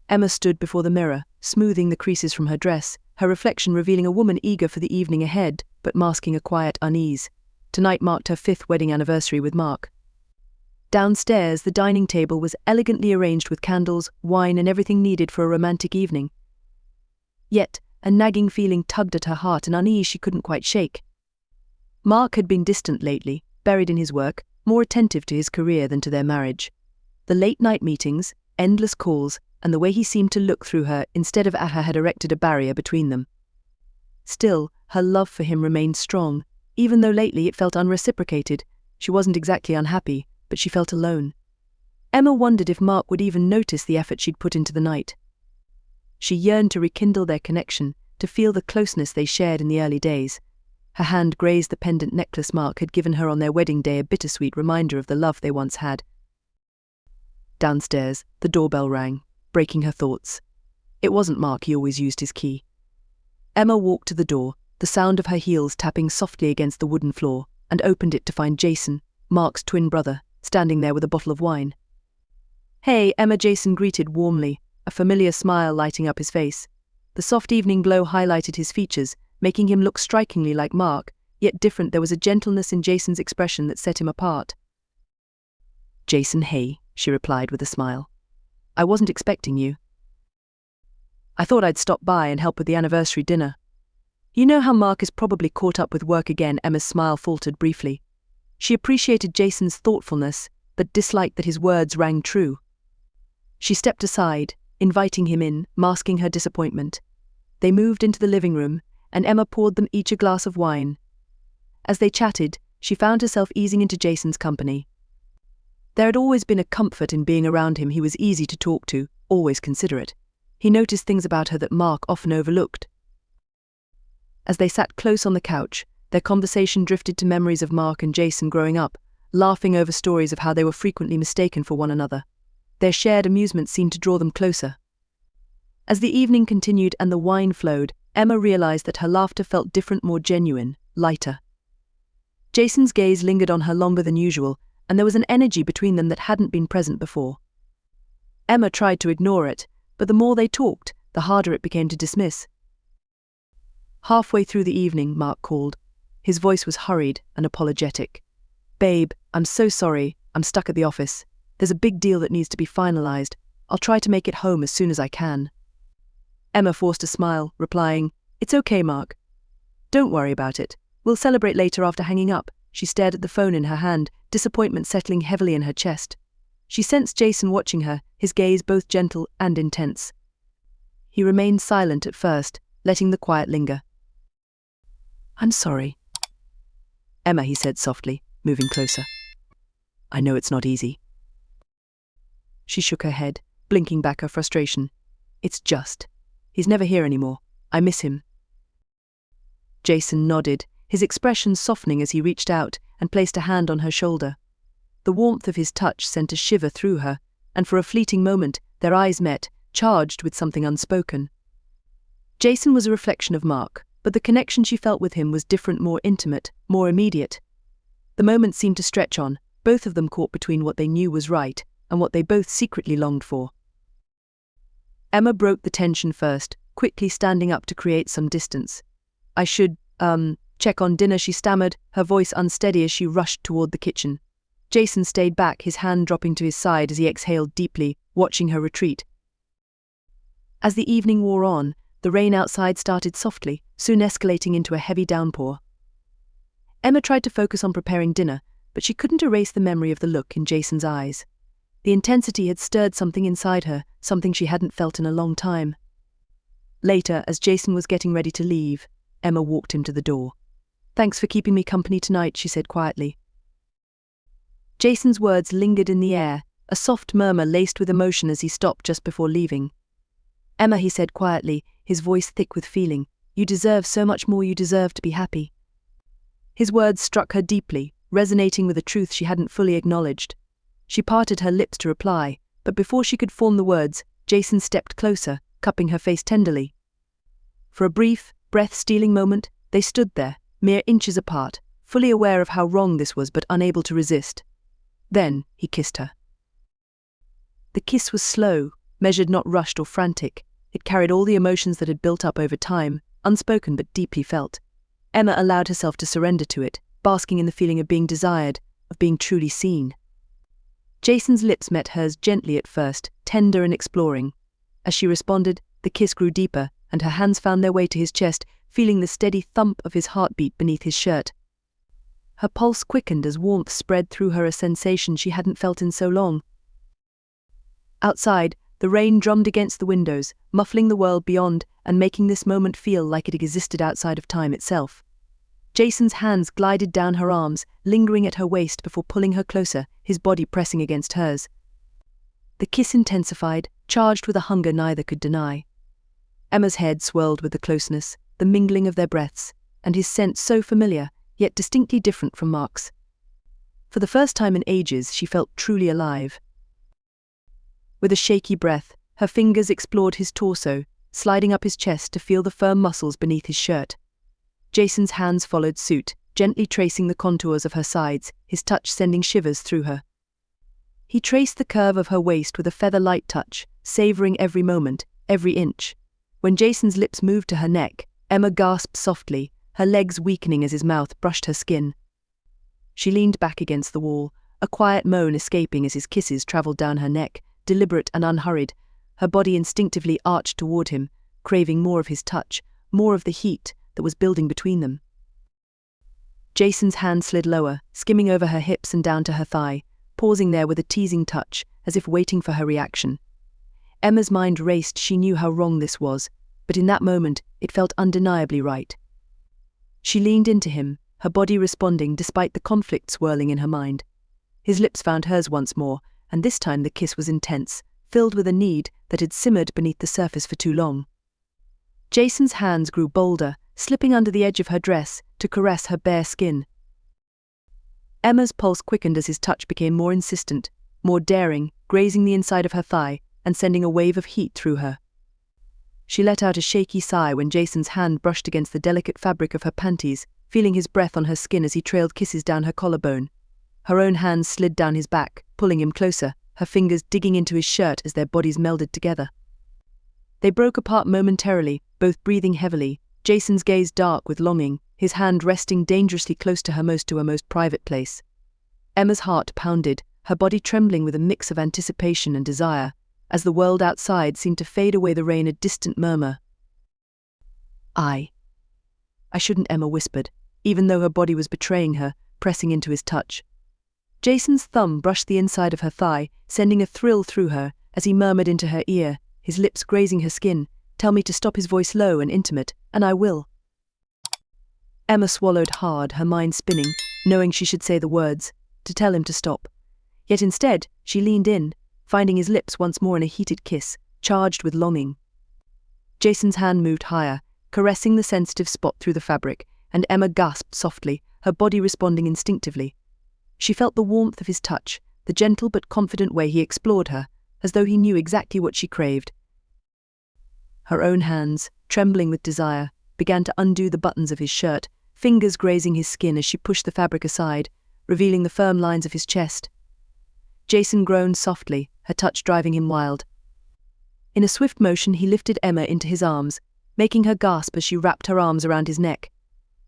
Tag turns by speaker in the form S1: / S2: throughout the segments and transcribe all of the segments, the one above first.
S1: Emma stood before the mirror, smoothing the creases from her dress, her reflection revealing a woman eager for the evening ahead, but masking a quiet unease. Tonight marked her 5th wedding anniversary with Mark. Downstairs, the dining table was elegantly arranged with candles, wine, and everything needed for a romantic evening. Yet, a nagging feeling tugged at her heart, an unease she couldn't quite shake. Mark had been distant lately, buried in his work, more attentive to his career than to their marriage. The late-night meetings, endless calls, and the way he seemed to look through her instead of at her had erected a barrier between them. Still, her love for him remained strong, even though lately it felt unreciprocated. She wasn't exactly unhappy, but she felt alone. Emma wondered if Mark would even notice the effort she'd put into the night. She yearned to rekindle their connection, to feel the closeness they shared in the early days. Her hand grazed the pendant necklace Mark had given her on their wedding day, a bittersweet reminder of the love they once had. Downstairs, the doorbell rang, breaking her thoughts. It wasn't Mark, he always used his key. Emma walked to the door, the sound of her heels tapping softly against the wooden floor, and opened it to find Jason, Mark's twin brother, standing there with a bottle of wine. "Hey, Emma," Jason greeted warmly, a familiar smile lighting up his face. The soft evening glow highlighted his features, making him look strikingly like Mark, yet different. There was a gentleness in Jason's expression that set him apart. "Jason, hey," she replied with a smile. "I wasn't expecting you. I thought I'd stop by and help with the anniversary dinner." "You know how Mark is probably caught up with work again." Emma's smile faltered briefly. She appreciated Jason's thoughtfulness, but disliked that his words rang true. She stepped aside, inviting him in, masking her disappointment. They moved into the living room, and Emma poured them each a glass of wine. As they chatted, she found herself easing into Jason's company. There had always been a comfort in being around him. He was easy to talk to, always considerate. He noticed things about her that Mark often overlooked. As they sat close on the couch, their conversation drifted to memories of Mark and Jason growing up, laughing over stories of how they were frequently mistaken for one another. Their shared amusement seemed to draw them closer. As the evening continued and the wine flowed, Emma realized that her laughter felt different, more genuine, lighter. Jason's gaze lingered on her longer than usual, and there was an energy between them that hadn't been present before. Emma tried to ignore it, but the more they talked, the harder it became to dismiss. Halfway through the evening, Mark called. His voice was hurried and apologetic. "Babe, I'm so sorry. I'm stuck at the office. There's a big deal that needs to be finalized. I'll try to make it home as soon as I can." Emma forced a smile, replying, "It's okay, Mark. Don't worry about it. We'll celebrate later." After hanging up, she stared at the phone in her hand, disappointment settling heavily in her chest. She sensed Jason watching her, his gaze both gentle and intense. He remained silent at first, letting the quiet linger. "I'm sorry, Emma," he said softly, moving closer. "I know it's not easy." She shook her head, blinking back her frustration. "It's just, he's never here anymore. I miss him." Jason nodded, his expression softening as he reached out and placed a hand on her shoulder. The warmth of his touch sent a shiver through her, and for a fleeting moment their eyes met, charged with something unspoken. Jason was a reflection of Mark, but the connection she felt with him was different, more intimate, more immediate. The moment seemed to stretch on, both of them caught between what they knew was right and what they both secretly longed for. Emma broke the tension first, quickly standing up to create some distance. "I should, check on dinner," she stammered, her voice unsteady as she rushed toward the kitchen. Jason stayed back, his hand dropping to his side as he exhaled deeply, watching her retreat. As the evening wore on, the rain outside started softly, soon escalating into a heavy downpour. Emma tried to focus on preparing dinner, but she couldn't erase the memory of the look in Jason's eyes. The intensity had stirred something inside her, something she hadn't felt in a long time. Later, as Jason was getting ready to leave, Emma walked him to the door. "Thanks for keeping me company tonight," she said quietly. Jason's words lingered in the air, a soft murmur laced with emotion as he stopped just before leaving. "Emma," he said quietly, his voice thick with feeling, "you deserve so much more. You deserve to be happy." His words struck her deeply, resonating with a truth she hadn't fully acknowledged. She parted her lips to reply, but before she could form the words, Jason stepped closer, cupping her face tenderly. For a brief, breath-stealing moment, they stood there, mere inches apart, fully aware of how wrong this was but unable to resist. Then he kissed her. The kiss was slow, measured, not rushed or frantic. It carried all the emotions that had built up over time, unspoken but deeply felt. Emma allowed herself to surrender to it, basking in the feeling of being desired, of being truly seen. Jason's lips met hers gently at first, tender and exploring. As she responded, the kiss grew deeper, and her hands found their way to his chest, feeling the steady thump of his heartbeat beneath his shirt. Her pulse quickened as warmth spread through her, a sensation she hadn't felt in so long. Outside, the rain drummed against the windows, muffling the world beyond and making this moment feel like it existed outside of time itself. Jason's hands glided down her arms, lingering at her waist before pulling her closer, his body pressing against hers. The kiss intensified, charged with a hunger neither could deny. Emma's head swirled with the closeness, the mingling of their breaths, and his scent so familiar, yet distinctly different from Mark's. For the first time in ages, she felt truly alive. With a shaky breath, her fingers explored his torso, sliding up his chest to feel the firm muscles beneath his shirt. Jason's hands followed suit, gently tracing the contours of her sides, his touch sending shivers through her. He traced the curve of her waist with a feather-light touch, savoring every moment, every inch. When Jason's lips moved to her neck, Emma gasped softly, her legs weakening as his mouth brushed her skin. She leaned back against the wall, a quiet moan escaping as his kisses traveled down her neck, deliberate and unhurried, her body instinctively arched toward him, craving more of his touch, more of the heat that was building between them. Jason's hand slid lower, skimming over her hips and down to her thigh, pausing there with a teasing touch, as if waiting for her reaction. Emma's mind raced. She knew how wrong this was, but in that moment, it felt undeniably right. She leaned into him, her body responding despite the conflict swirling in her mind. His lips found hers once more, and this time the kiss was intense, filled with a need that had simmered beneath the surface for too long. Jason's hands grew bolder, slipping under the edge of her dress to caress her bare skin. Emma's pulse quickened as his touch became more insistent, more daring, grazing the inside of her thigh and sending a wave of heat through her. She let out a shaky sigh when Jason's hand brushed against the delicate fabric of her panties, feeling his breath on her skin as he trailed kisses down her collarbone. Her own hands slid down his back, pulling him closer, her fingers digging into his shirt as their bodies melded together. They broke apart momentarily, both breathing heavily, Jason's gaze dark with longing, his hand resting dangerously close to her most private place. Emma's heart pounded, her body trembling with a mix of anticipation and desire, as the world outside seemed to fade away the rain, a distant murmur. I shouldn't, Emma whispered, even though her body was betraying her, pressing into his touch. Jason's thumb brushed the inside of her thigh, sending a thrill through her as he murmured into her ear, his lips grazing her skin, "Tell me to stop," his voice low and intimate, "and I will." Emma swallowed hard, her mind spinning, knowing she should say the words, to tell him to stop. Yet instead, she leaned in, finding his lips once more in a heated kiss, charged with longing. Jason's hand moved higher, caressing the sensitive spot through the fabric, and Emma gasped softly, her body responding instinctively. She felt the warmth of his touch, the gentle but confident way he explored her, as though he knew exactly what she craved. Her own hands, trembling with desire, began to undo the buttons of his shirt, fingers grazing his skin as she pushed the fabric aside, revealing the firm lines of his chest. Jason groaned softly, her touch driving him wild. In a swift motion, he lifted Emma into his arms, making her gasp as she wrapped her arms around his neck.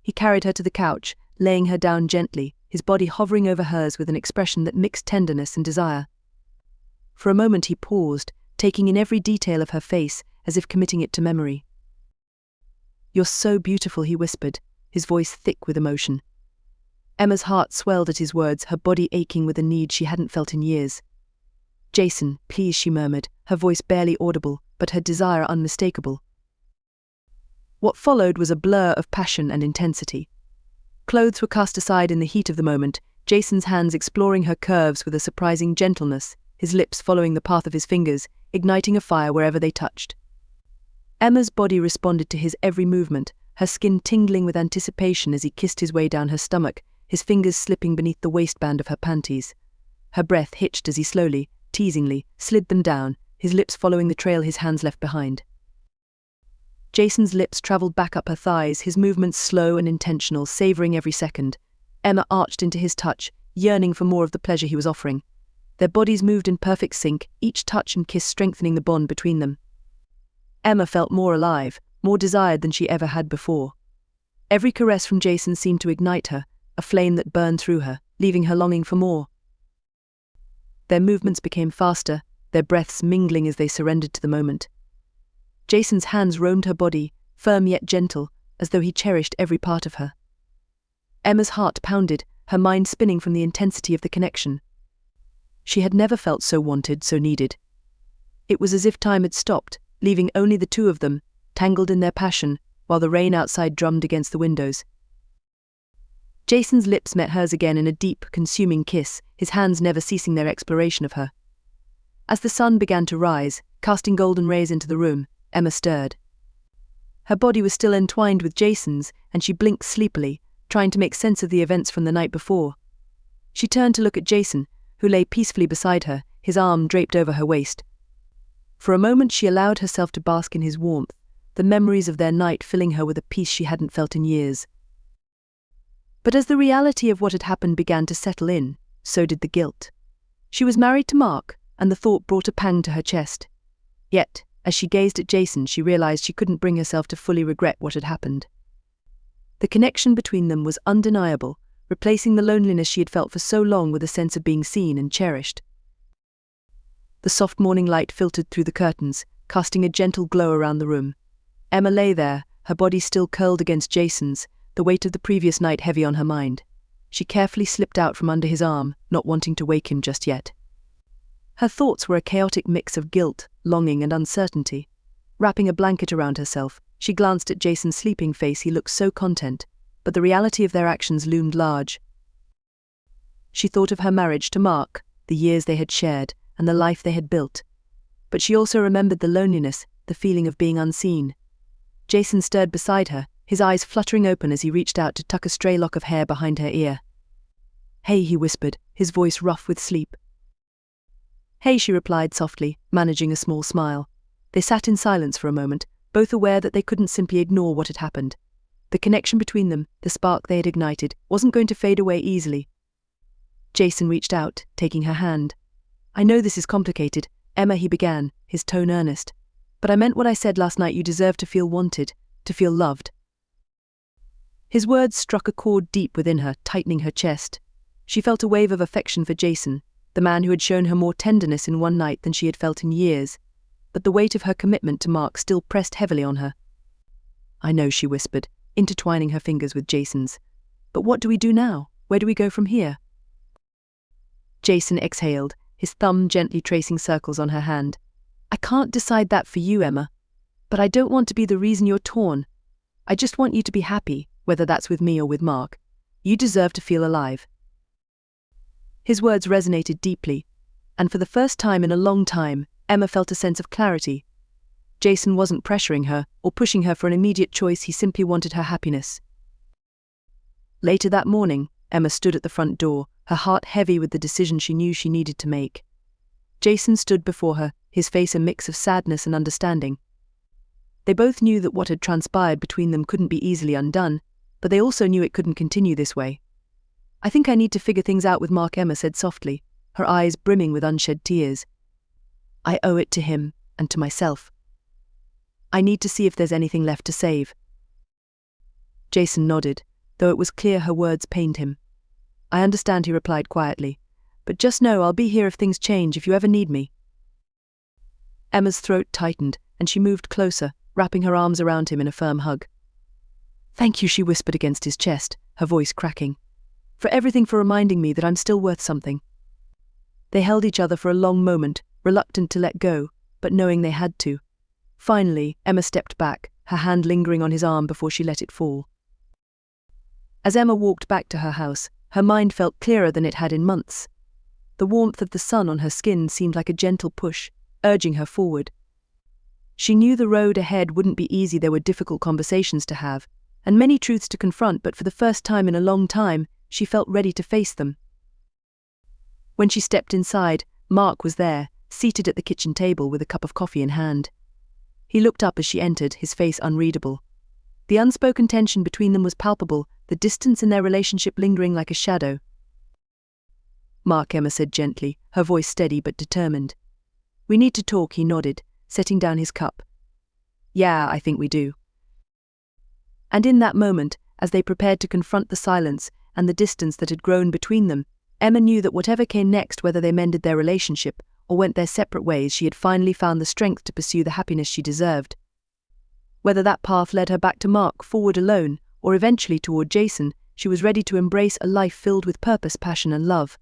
S1: He carried her to the couch, laying her down gently, his body hovering over hers with an expression that mixed tenderness and desire. For a moment he paused, taking in every detail of her face, as if committing it to memory. "You're so beautiful," he whispered, his voice thick with emotion. Emma's heart swelled at his words, her body aching with a need she hadn't felt in years. "Jason, please," she murmured, her voice barely audible, but her desire unmistakable. What followed was a blur of passion and intensity. Clothes were cast aside in the heat of the moment, Jason's hands exploring her curves with a surprising gentleness, his lips following the path of his fingers, igniting a fire wherever they touched. Emma's body responded to his every movement, her skin tingling with anticipation as he kissed his way down her stomach, his fingers slipping beneath the waistband of her panties. Her breath hitched as he slowly, teasingly, slid them down, his lips following the trail his hands left behind. Jason's lips traveled back up her thighs, his movements slow and intentional, savoring every second. Emma arched into his touch, yearning for more of the pleasure he was offering. Their bodies moved in perfect sync, each touch and kiss strengthening the bond between them. Emma felt more alive, more desired than she ever had before. Every caress from Jason seemed to ignite her, a flame that burned through her, leaving her longing for more. Their movements became faster, their breaths mingling as they surrendered to the moment. Jason's hands roamed her body, firm yet gentle, as though he cherished every part of her. Emma's heart pounded, her mind spinning from the intensity of the connection. She had never felt so wanted, so needed. It was as if time had stopped, leaving only the two of them, tangled in their passion, while the rain outside drummed against the windows. Jason's lips met hers again in a deep, consuming kiss, his hands never ceasing their exploration of her. As the sun began to rise, casting golden rays into the room, Emma stirred. Her body was still entwined with Jason's, and she blinked sleepily, trying to make sense of the events from the night before. She turned to look at Jason, who lay peacefully beside her, his arm draped over her waist. For a moment she allowed herself to bask in his warmth, the memories of their night filling her with a peace she hadn't felt in years. But as the reality of what had happened began to settle in, so did the guilt. She was married to Mark, and the thought brought a pang to her chest. Yet, as she gazed at Jason, she realized she couldn't bring herself to fully regret what had happened. The connection between them was undeniable, replacing the loneliness she had felt for so long with a sense of being seen and cherished. The soft morning light filtered through the curtains, casting a gentle glow around the room. Emma lay there, her body still curled against Jason's, the weight of the previous night heavy on her mind. She carefully slipped out from under his arm, not wanting to wake him just yet. Her thoughts were a chaotic mix of guilt, longing, and uncertainty. Wrapping a blanket around herself, she glanced at Jason's sleeping face. He looked so content, but the reality of their actions loomed large. She thought of her marriage to Mark, the years they had shared, and the life they had built. But she also remembered the loneliness, the feeling of being unseen. Jason stirred beside her, his eyes fluttering open as he reached out to tuck a stray lock of hair behind her ear. "Hey," he whispered, his voice rough with sleep. "Hey," she replied softly, managing a small smile. They sat in silence for a moment, both aware that they couldn't simply ignore what had happened. The connection between them, the spark they had ignited, wasn't going to fade away easily. Jason reached out, taking her hand. "I know this is complicated, Emma," he began, his tone earnest. "But I meant what I said last night. You deserve to feel wanted, to feel loved." His words struck a chord deep within her, tightening her chest. She felt a wave of affection for Jason, the man who had shown her more tenderness in one night than she had felt in years. But the weight of her commitment to Mark still pressed heavily on her. "I know," she whispered, intertwining her fingers with Jason's. "But what do we do now? Where do we go from here?" Jason exhaled, his thumb gently tracing circles on her hand. "I can't decide that for you, Emma. But I don't want to be the reason you're torn. I just want you to be happy, whether that's with me or with Mark. You deserve to feel alive." His words resonated deeply, and for the first time in a long time, Emma felt a sense of clarity. Jason wasn't pressuring her or pushing her for an immediate choice. He simply wanted her happiness. Later that morning, Emma stood at the front door, her heart heavy with the decision she knew she needed to make. Jason stood before her, his face a mix of sadness and understanding. They both knew that what had transpired between them couldn't be easily undone, but they also knew it couldn't continue this way. "I think I need to figure things out with Mark," Emma said softly, her eyes brimming with unshed tears. "I owe it to him, and to myself. I need to see if there's anything left to save." Jason nodded, though it was clear her words pained him. "I understand," he replied quietly, "but just know I'll be here if things change, if you ever need me." Emma's throat tightened, and she moved closer, wrapping her arms around him in a firm hug. "Thank you," she whispered against his chest, her voice cracking. "For everything, for reminding me that I'm still worth something." They held each other for a long moment, reluctant to let go, but knowing they had to. Finally, Emma stepped back, her hand lingering on his arm before she let it fall. As Emma walked back to her house, her mind felt clearer than it had in months. The warmth of the sun on her skin seemed like a gentle push, urging her forward. She knew the road ahead wouldn't be easy. There were difficult conversations to have, and many truths to confront, but for the first time in a long time, she felt ready to face them. When she stepped inside, Mark was there, seated at the kitchen table with a cup of coffee in hand. He looked up as she entered, his face unreadable. The unspoken tension between them was palpable, the distance in their relationship lingering like a shadow. Mark, Emma said gently, her voice steady but determined. We need to talk, he nodded, setting down his cup. Yeah, I think we do. And in that moment, as they prepared to confront the silence and the distance that had grown between them, Emma knew that whatever came next, whether they mended their relationship or went their separate ways, she had finally found the strength to pursue the happiness she deserved. Whether that path led her back to Mark, forward alone, or eventually toward Jason, she was ready to embrace a life filled with purpose, passion, and love.